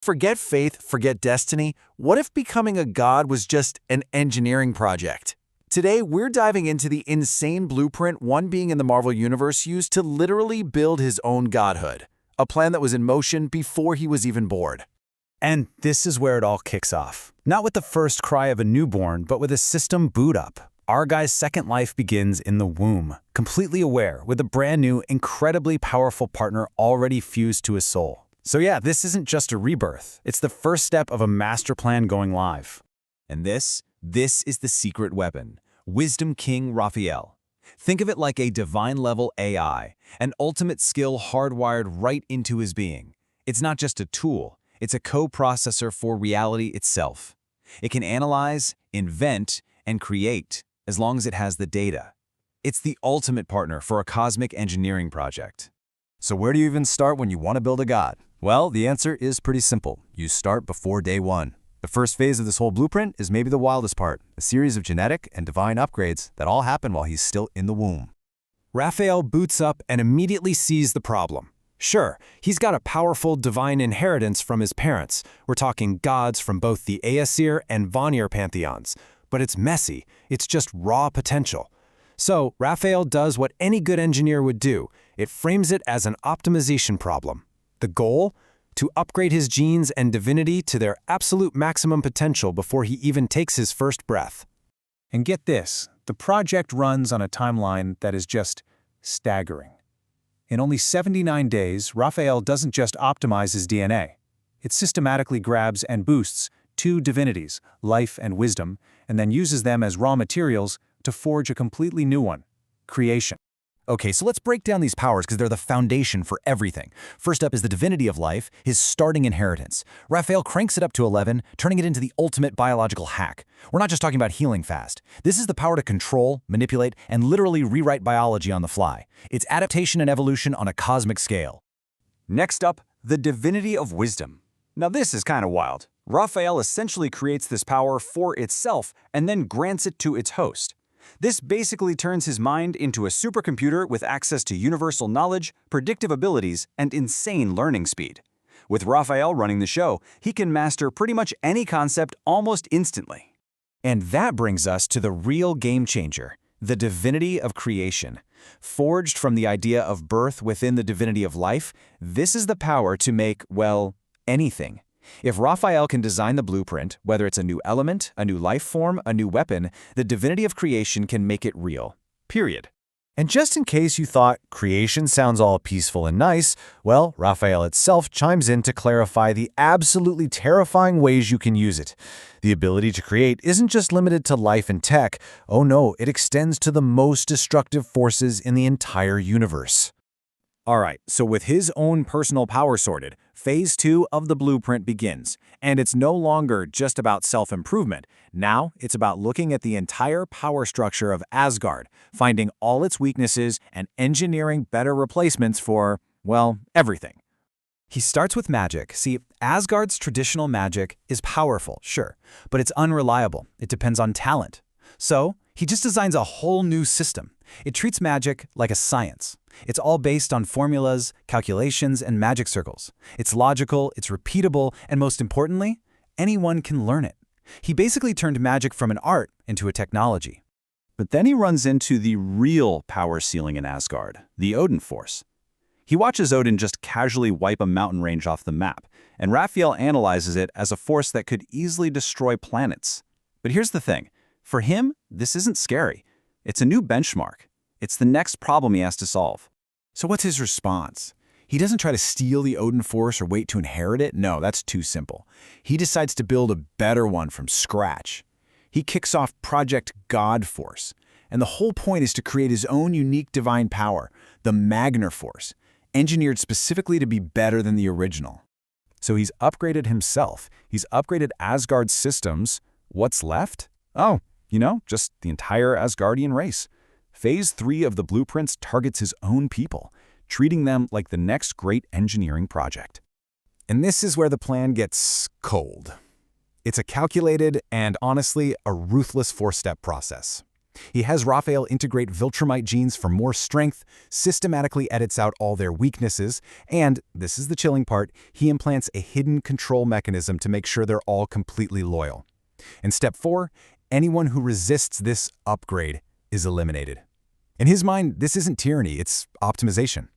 Forget faith, forget destiny. What if becoming a god was just an engineering project? Today, we're diving into the insane blueprint one being in the Marvel Universe used to literally build his own godhood, a plan that was in motion before he was even born. And this is where it all kicks off. Not with the first cry of a newborn, but with a system boot up. Our guy's second life begins in the womb, completely aware, with a brand new, incredibly powerful partner already fused to his soul. So yeah, this isn't just a rebirth. It's the first step of a master plan going live. And this is the secret weapon, Wisdom King Raphael. Think of it like a divine-level AI, an ultimate skill hardwired right into his being. It's not just a tool, it's a co-processor for reality itself. It can analyze, invent, and create, as long as it has the data. It's the ultimate partner for a cosmic engineering project. So where do you even start when you want to build a god? Well, the answer is pretty simple. You start before day one. The first phase of this whole blueprint is maybe the wildest part, a series of genetic and divine upgrades that all happen while he's still in the womb. Raphael boots up and immediately sees the problem. Sure, he's got a powerful divine inheritance from his parents. We're talking gods from both the Aesir and Vanir pantheons. But it's messy. It's just raw potential. So Raphael does what any good engineer would do. It frames it as an optimization problem. The goal? To upgrade his genes and divinity to their absolute maximum potential before he even takes his first breath. And get this, the project runs on a timeline that is just staggering. In only 79 days, Raphael doesn't just optimize his DNA. It systematically grabs and boosts two divinities, life and wisdom, and then uses them as raw materials to forge a completely new one, creation. Okay, so let's break down these powers because they're the foundation for everything. First up is the divinity of life, his starting inheritance. Raphael cranks it up to 11, turning it into the ultimate biological hack. We're not just talking about healing fast. This is the power to control, manipulate, and literally rewrite biology on the fly. It's adaptation and evolution on a cosmic scale. Next up, the divinity of wisdom. Now this is kind of wild. Raphael essentially creates this power for itself and then grants it to its host. This basically turns his mind into a supercomputer with access to universal knowledge, predictive abilities, and insane learning speed. With Raphael running the show, he can master pretty much any concept almost instantly. And that brings us to the real game changer, the divinity of creation. Forged from the idea of birth within the divinity of life, this is the power to make, well, anything. If Raphael can design the blueprint, whether it's a new element, a new life form, a new weapon, the divinity of creation can make it real. Period. And just in case you thought creation sounds all peaceful and nice, well, Raphael itself chimes in to clarify the absolutely terrifying ways you can use it. The ability to create isn't just limited to life and tech. Oh no, it extends to the most destructive forces in the entire universe. Alright, so with his own personal power sorted, Phase 2 of the blueprint begins. And it's no longer just about self-improvement. Now, it's about looking at the entire power structure of Asgard, finding all its weaknesses and engineering better replacements for, well, everything. He starts with magic. See, Asgard's traditional magic is powerful, sure, but it's unreliable. It depends on talent. So, he just designs a whole new system. It treats magic like a science. It's all based on formulas, calculations, and magic circles. It's logical, it's repeatable, and most importantly, anyone can learn it. He basically turned magic from an art into a technology. But then he runs into the real power ceiling in Asgard, the Odin Force. He watches Odin just casually wipe a mountain range off the map, and Raphael analyzes it as a force that could easily destroy planets. But here's the thing. For him, this isn't scary. It's a new benchmark. It's the next problem he has to solve. So what's his response? He doesn't try to steal the Odin Force or wait to inherit it. No, that's too simple. He decides to build a better one from scratch. He kicks off Project God Force. And the whole point is to create his own unique divine power, the Magnar Force, engineered specifically to be better than the original. So he's upgraded himself. He's upgraded Asgard's systems. What's left? Oh, just the entire Asgardian race. Phase 3 of the blueprints targets his own people, treating them like the next great engineering project. And this is where the plan gets cold. It's a calculated and, honestly, a ruthless 4-step process. He has Raphael integrate Viltrumite genes for more strength, systematically edits out all their weaknesses, and, this is the chilling part, he implants a hidden control mechanism to make sure they're all completely loyal. And step 4, anyone who resists this upgrade is eliminated. In his mind, this isn't tyranny, it's optimization.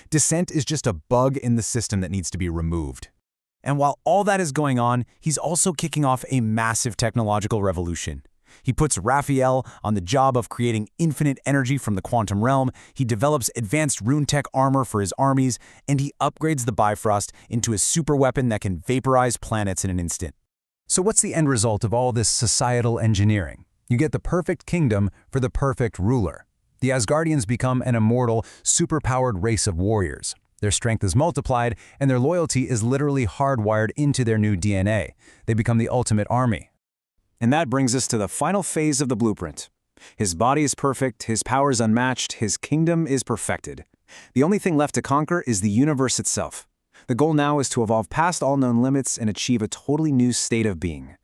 Dissent is just a bug in the system that needs to be removed. And while all that is going on, he's also kicking off a massive technological revolution. He puts Raphael on the job of creating infinite energy from the quantum realm, he develops advanced rune tech armor for his armies, and he upgrades the Bifrost into a superweapon that can vaporize planets in an instant. So what's the end result of all this societal engineering? You get the perfect kingdom for the perfect ruler. The Asgardians become an immortal, superpowered race of warriors. Their strength is multiplied, and their loyalty is literally hardwired into their new DNA. They become the ultimate army. And that brings us to the final phase of the blueprint. His body is perfect, his power is unmatched, his kingdom is perfected. The only thing left to conquer is the universe itself. The goal now is to evolve past all known limits and achieve a totally new state of being.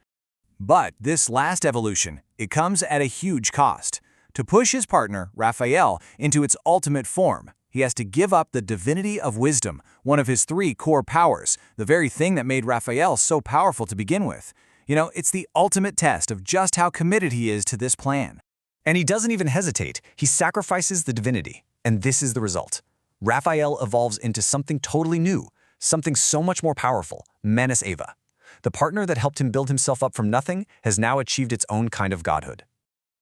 But this last evolution, it comes at a huge cost. To push his partner, Raphael, into its ultimate form, he has to give up the divinity of wisdom, one of his 3 core powers, the very thing that made Raphael so powerful to begin with. You know, it's the ultimate test of just how committed he is to this plan. And he doesn't even hesitate. He sacrifices the divinity. And this is the result. Raphael evolves into something totally new, something so much more powerful, Manus Ava. The partner that helped him build himself up from nothing has now achieved its own kind of godhood.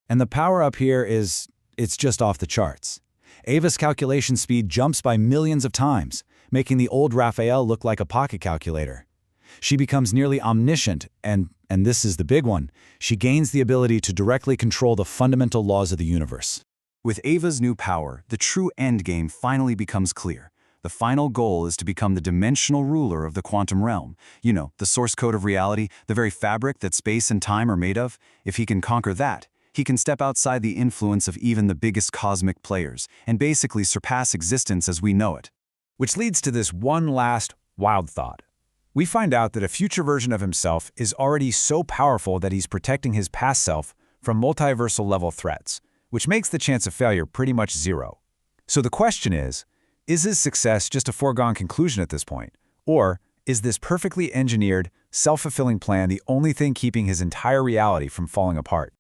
And the power up here it's just off the charts. Ava's calculation speed jumps by millions of times, making the old Raphael look like a pocket calculator. She becomes nearly omniscient, and this is the big one, she gains the ability to directly control the fundamental laws of the universe. With Ava's new power, the true endgame finally becomes clear. The final goal is to become the dimensional ruler of the quantum realm. You know, the source code of reality, the very fabric that space and time are made of. If he can conquer that, he can step outside the influence of even the biggest cosmic players and basically surpass existence as we know it. Which leads to this one last wild thought. We find out that a future version of himself is already so powerful that he's protecting his past self from multiversal-level threats, which makes the chance of failure pretty much 0. So the question is his success just a foregone conclusion at this point? Or is this perfectly engineered, self-fulfilling plan the only thing keeping his entire reality from falling apart?